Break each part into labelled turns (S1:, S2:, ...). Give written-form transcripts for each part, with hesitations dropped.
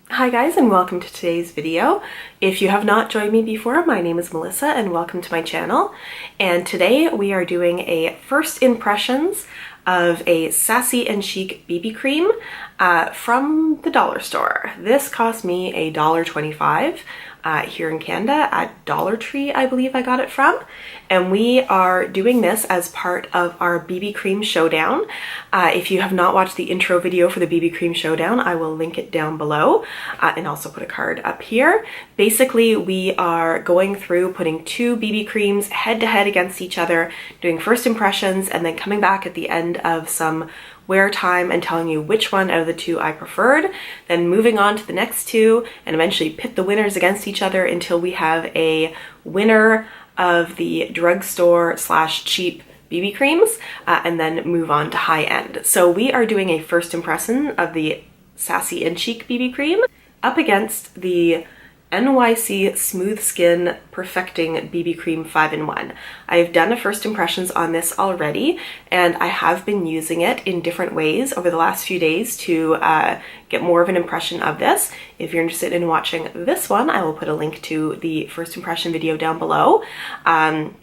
S1: Hi guys, and welcome to today's video. If you have not joined me before, my name is Melissa and welcome to my channel. And today we are doing a first impressions of a Sassy Chic BB Cream from the dollar store. This cost me $1.25 here in Canada at Dollar Tree, I believe I got it from. And we are doing this as part of our BB Cream Showdown. If you have not watched the intro video for the BB Cream Showdown, I will link it down below and also put a card up here. Basically, we are going through putting two BB creams head to head against each other, doing first impressions, and then coming back at the end of some wear time and telling you which one out of the two I preferred, then moving on to the next two and eventually pit the winners against each other until we have a winner of the drugstore / cheap BB creams and then move on to high end. So we are doing a first impression of the Sassy Chic BB Cream up against the NYC Smooth Skin Perfecting BB Cream 5-in-1. I've done a first impressions on this already, and I have been using it in different ways over the last few days to get more of an impression of this. If you're interested in watching this one, I will put a link to the first impression video down below. And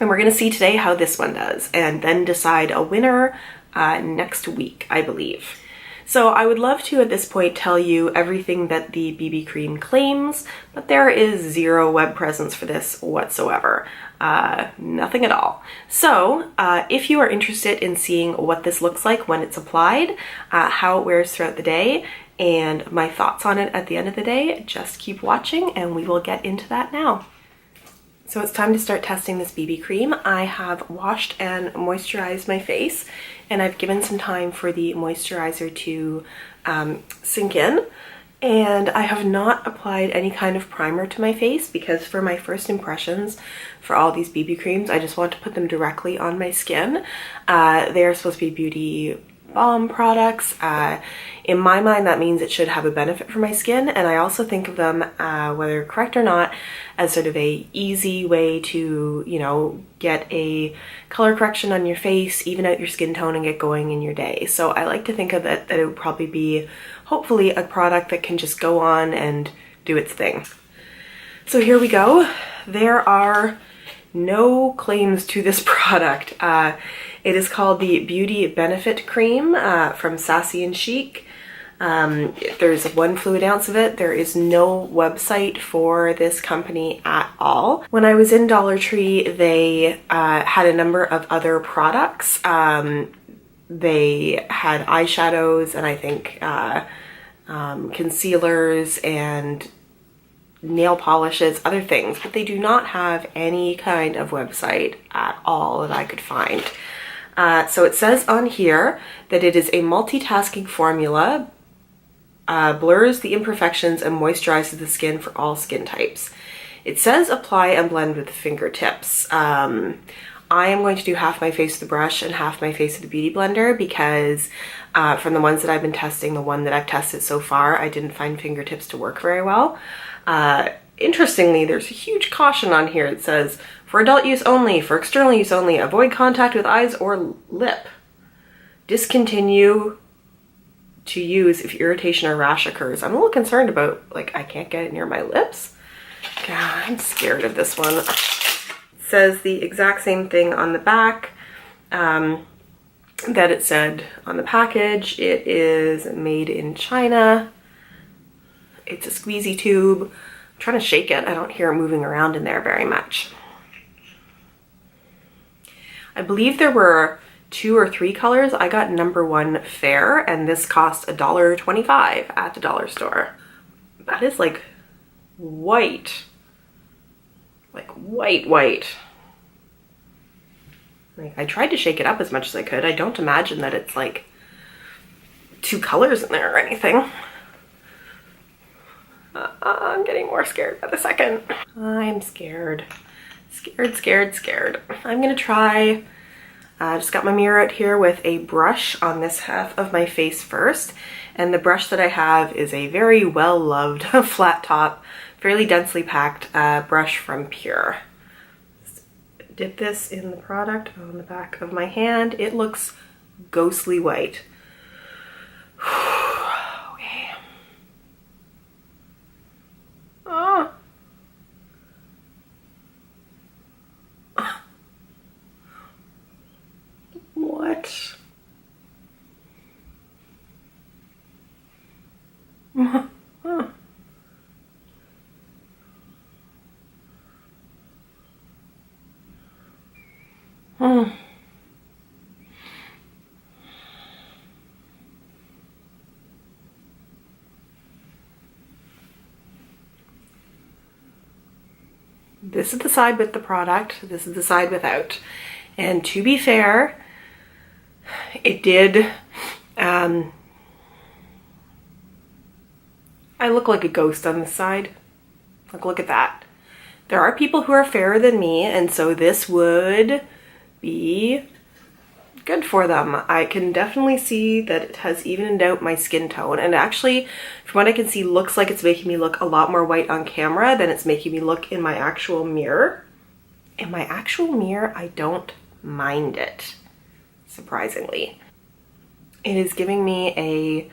S1: we're going to see today how this one does, and then decide a winner next week, I believe. So I would love to at this point tell you everything that the BB cream claims, but there is zero web presence for this whatsoever. Nothing at all. So if you are interested in seeing what this looks like when it's applied, how it wears throughout the day, and my thoughts on it at the end of the day, just keep watching and we will get into that now. So it's time to start testing this BB cream. I have washed and moisturized my face, and I've given some time for the moisturizer to sink in. And I have not applied any kind of primer to my face because for my first impressions for all these BB creams, I just want to put them directly on my skin. They're supposed to be beauty balm products. In my mind, that means it should have a benefit for my skin, and I also think of them, whether correct or not, as sort of a easy way to, you know, get a color correction on your face, even out your skin tone, and get going in your day. So I like to think of it that it would probably be, hopefully, a product that can just go on and do its thing. So here we go. There are no claims to this product. It is called the Beauty Benefit Cream from Sassy Chic. There's 1 fluid ounce of it. There is no website for this company at all. When I was in Dollar Tree, they had a number of other products. They had eyeshadows and I think concealers and nail polishes, other things, but they do not have any kind of website at all that I could find. So it says on here that it is a multitasking formula, blurs the imperfections and moisturizes the skin for all skin types. It says apply and blend with the fingertips. I am going to do half my face with the brush and half my face with the Beauty Blender because from the ones that I've been testing, the one that I've tested so far, I didn't find fingertips to work very well. Interestingly, there's a huge caution on here. It says, for adult use only, for external use only, avoid contact with eyes or lip. Discontinue to use if irritation or rash occurs. I'm a little concerned about, like, I can't get it near my lips. God, I'm scared of this one. It says the exact same thing on the back that it said on the package. It is made in China. It's a squeezy tube. I'm trying to shake it. I don't hear it moving around in there very much. I believe there were 2 or 3 colors. I got number 1 fair, and this cost $1.25 at the dollar store. That is like white. Like white. Like, I tried to shake it up as much as I could. I don't imagine that it's like 2 colors in there or anything. I'm getting more scared by the second. I'm scared. Scared. I'm gonna try, just got my mirror out here with a brush on this half of my face first. And the brush that I have is a very well-loved flat top, fairly densely packed brush from Pure. Just dip this in the product on the back of my hand. It looks ghostly white. Okay. This is the side with the product, this is the side without. And to be fair, it did, I look like a ghost on this side. Like, look at that. There are people who are fairer than me, and so this would be good for them. I can definitely see that it has evened out my skin tone, and actually, from what I can see, looks like it's making me look a lot more white on camera than it's making me look in my actual mirror. In my actual mirror, I don't mind it, surprisingly. It is giving me a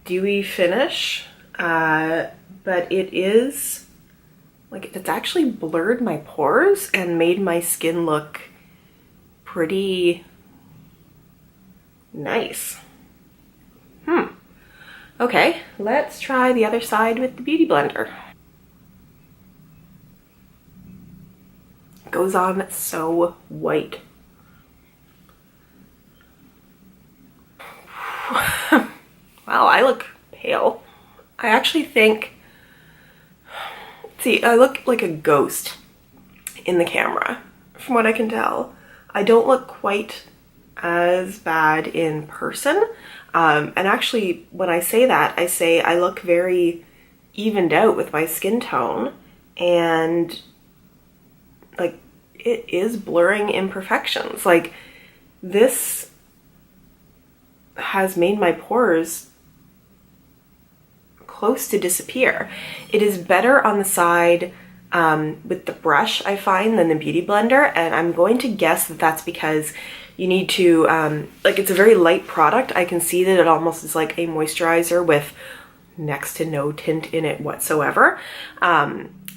S1: dewy finish, but it is, like, it's actually blurred my pores and made my skin look pretty nice. Okay, let's try the other side with the Beauty Blender. It goes on so white. Wow, I look pale. I actually think, see, I look like a ghost in the camera, from what I can tell. I don't look quite as bad in person. And actually, when I say that, I say I look very evened out with my skin tone, and like, it is blurring imperfections. Like, this has made my pores close to disappear. It is better on the side with the brush, I find, than the Beauty Blender, and I'm going to guess that that's because you need to, like, it's a very light product. I can see that it almost is like a moisturizer with next to no tint in it whatsoever.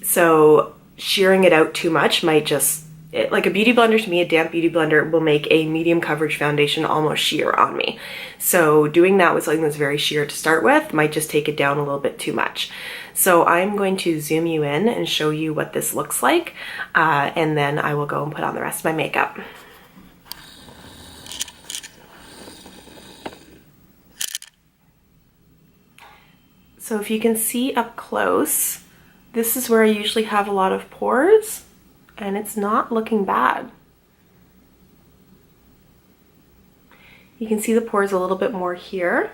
S1: So shearing it out too much might just, like a Beauty Blender, to me, a damp Beauty Blender will make a medium coverage foundation almost sheer on me. So doing that with something that's very sheer to start with might just take it down a little bit too much. So I'm going to zoom you in and show you what this looks like, and then I will go and put on the rest of my makeup. So if you can see up close, this is where I usually have a lot of pores, and it's not looking bad. You can see the pores a little bit more here.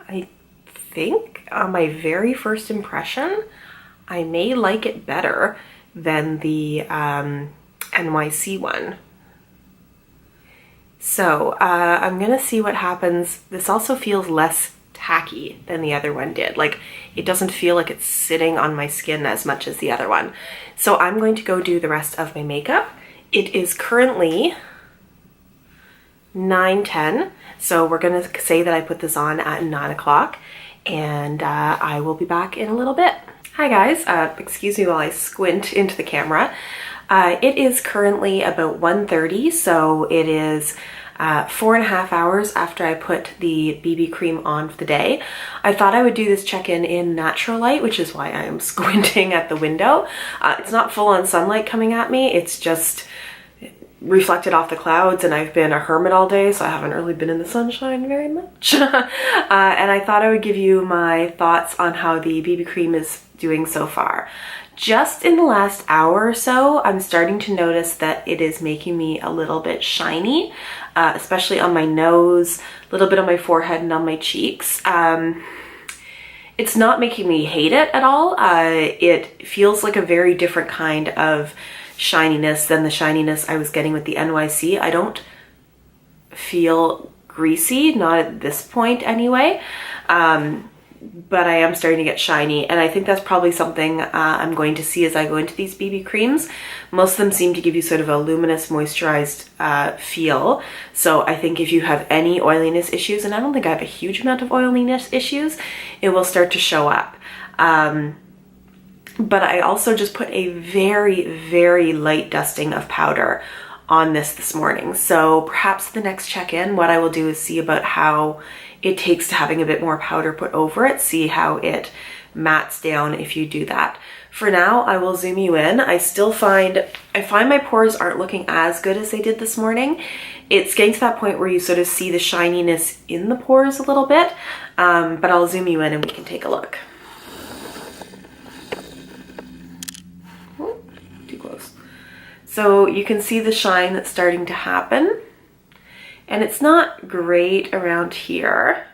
S1: I think on my very first impression, I may like it better than the NYC one. So I'm gonna see what happens. This also feels less tacky than the other one did. Like, it doesn't feel like it's sitting on my skin as much as the other one. So I'm going to go do the rest of my makeup. It is currently 9:10, so we're gonna say that I put this on at 9 o'clock, and I will be back in a little bit. Hi guys, excuse me while I squint into the camera. It is currently about 1:30, so it is 4.5 hours after I put the BB cream on for the day. I thought I would do this check-in in natural light, which is why I am squinting at the window. It's not full-on sunlight coming at me, it's just reflected off the clouds, and I've been a hermit all day, so I haven't really been in the sunshine very much. And I thought I would give you my thoughts on how the BB cream is doing so far. Just in the last hour or so, I'm starting to notice that it is making me a little bit shiny, especially on my nose, a little bit on my forehead and on my cheeks. It's not making me hate it at all. It feels like a very different kind of shininess than the shininess I was getting with the NYC. I don't feel greasy, not at this point anyway. But I am starting to get shiny, and I think that's probably something I'm going to see as I go into these BB creams. Most of them seem to give you sort of a luminous, moisturized feel. So I think if you have any oiliness issues, and I don't think I have a huge amount of oiliness issues, it will start to show up. But I also just put a very, very light dusting of powder on this morning. So perhaps the next check-in, what I will do is see about how it takes to having a bit more powder put over it, see how it mattes down if you do that. For now, I will zoom you in. I find my pores aren't looking as good as they did this morning. It's getting to that point where you sort of see the shininess in the pores a little bit, but I'll zoom you in and we can take a look. Oh, too close. So you can see the shine that's starting to happen, and it's not great around here,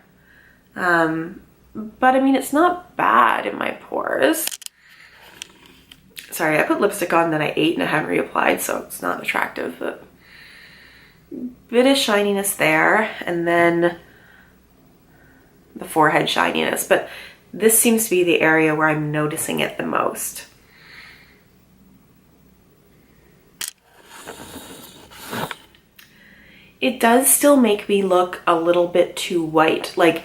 S1: but I mean, it's not bad in my pores. Sorry, I put lipstick on, then I ate and I haven't reapplied, so it's not attractive, but bit of shininess there, and then the forehead shininess, but this seems to be the area where I'm noticing it the most. It does still make me look a little bit too white. Like,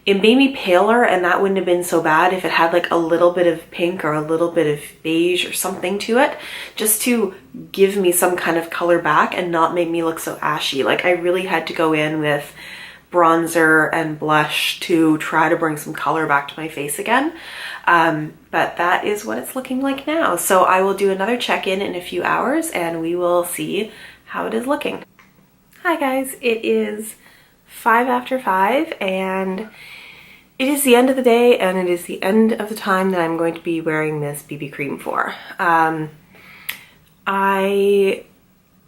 S1: it made me paler, and that wouldn't have been so bad if it had like a little bit of pink or a little bit of beige or something to it, just to give me some kind of color back and not make me look so ashy. Like, I really had to go in with bronzer and blush to try to bring some color back to my face again. But that is what it's looking like now. So I will do another check-in in a few hours and we will see how it is looking. Hi guys, it is 5 after 5 and it is the end of the day, and it is the end of the time that I'm going to be wearing this BB cream for. I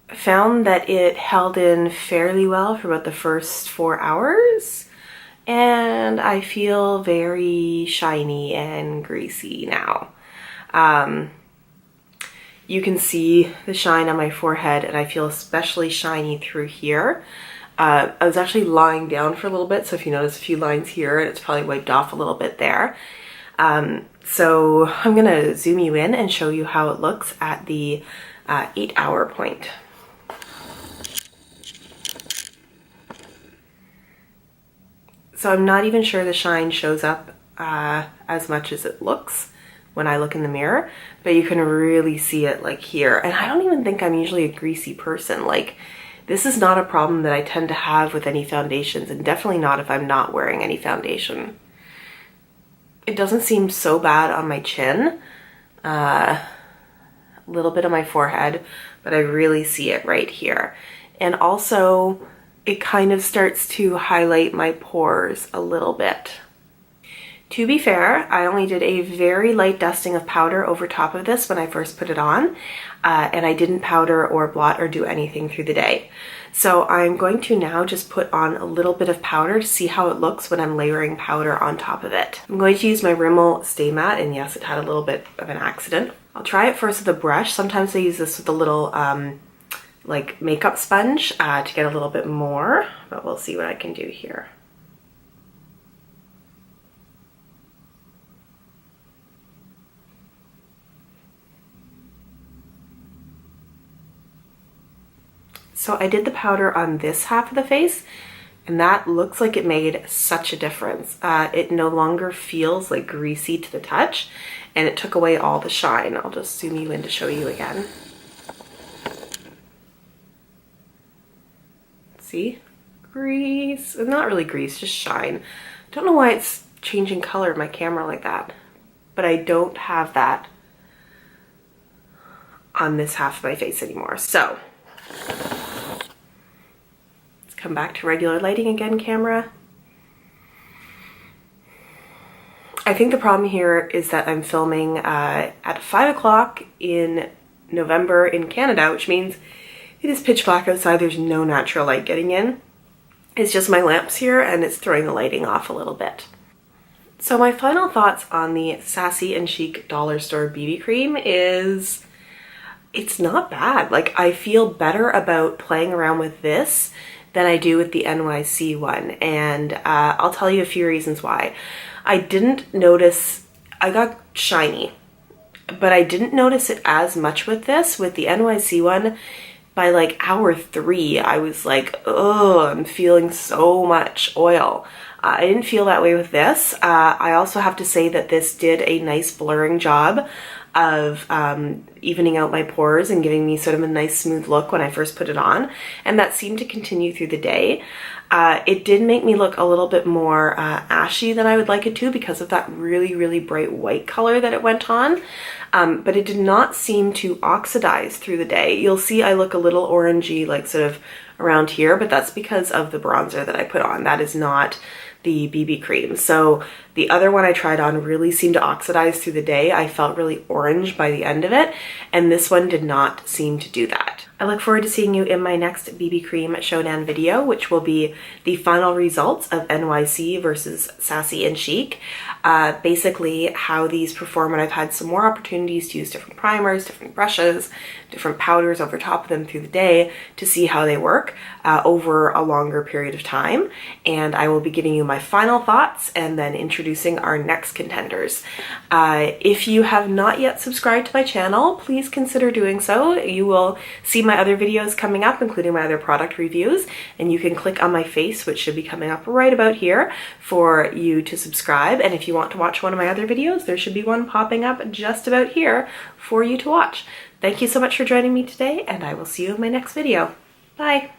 S1: found that it held in fairly well for about the first 4 hours, and I feel very shiny and greasy now. You can see the shine on my forehead, and I feel especially shiny through here. I was actually lying down for a little bit, so if you notice a few lines here, it's probably wiped off a little bit there. So I'm gonna zoom you in and show you how it looks at the 8-hour point. So I'm not even sure the shine shows up as much as it looks when I look in the mirror, but you can really see it like here. And I don't even think I'm usually a greasy person. Like, this is not a problem that I tend to have with any foundations, and definitely not if I'm not wearing any foundation. It doesn't seem so bad on my chin, a little bit on my forehead, but I really see it right here. And also, it kind of starts to highlight my pores a little bit. To be fair, I only did a very light dusting of powder over top of this when I first put it on, and I didn't powder or blot or do anything through the day. So I'm going to now just put on a little bit of powder to see how it looks when I'm layering powder on top of it. I'm going to use my Rimmel Stay Matte, and yes, it had a little bit of an accident. I'll try it first with a brush. Sometimes I use this with a little like makeup sponge to get a little bit more, but we'll see what I can do here. So I did the powder on this half of the face, and that looks like it made such a difference. It no longer feels like greasy to the touch, and it took away all the shine. I'll just zoom you in to show you again. See? Grease. Not really grease, just shine. I don't know why it's changing color in my camera like that, but I don't have that on this half of my face anymore. So come back to regular lighting again, camera. I think the problem here is that I'm filming at 5 o'clock in November in Canada, which means it is pitch black outside. There's no natural light getting in. It's just my lamps here, and it's throwing the lighting off a little bit. So my final thoughts on the Sassy and Chic dollar store BB cream is it's not bad. Like, I feel better about playing around with this than I do with the NYC one, and I'll tell you a few reasons why. I didn't notice, I got shiny, but I didn't notice it as much with this. With the NYC one, by like hour 3, I was like, oh, I'm feeling so much oil. I didn't feel that way with this. I also have to say that this did a nice blurring job of evening out my pores and giving me sort of a nice smooth look when I first put it on, and that seemed to continue through the day. It did make me look a little bit more ashy than I would like it to because of that really bright white color that it went on, but it did not seem to oxidize through the day. You'll see I look a little orangey, like sort of around here, but that's because of the bronzer that I put on. That is not the BB cream. So the other one I tried on really seemed to oxidize through the day. I felt really orange by the end of it, and this one did not seem to do that. I look forward to seeing you in my next BB Cream Showdown video, which will be the final results of NYC versus Sassy and Chic. Basically how these perform when I've had some more opportunities to use different primers, different brushes, different powders over top of them through the day to see how they work over a longer period of time. And I will be giving you my final thoughts and then introducing our next contenders. If you have not yet subscribed to my channel, please consider doing so. You will see my other videos coming up, including my other product reviews, and you can click on my face, which should be coming up right about here, for you to subscribe. And if you want to watch one of my other videos, there should be one popping up just about here for you to watch. Thank you so much for joining me today, and I will see you in my next video. Bye!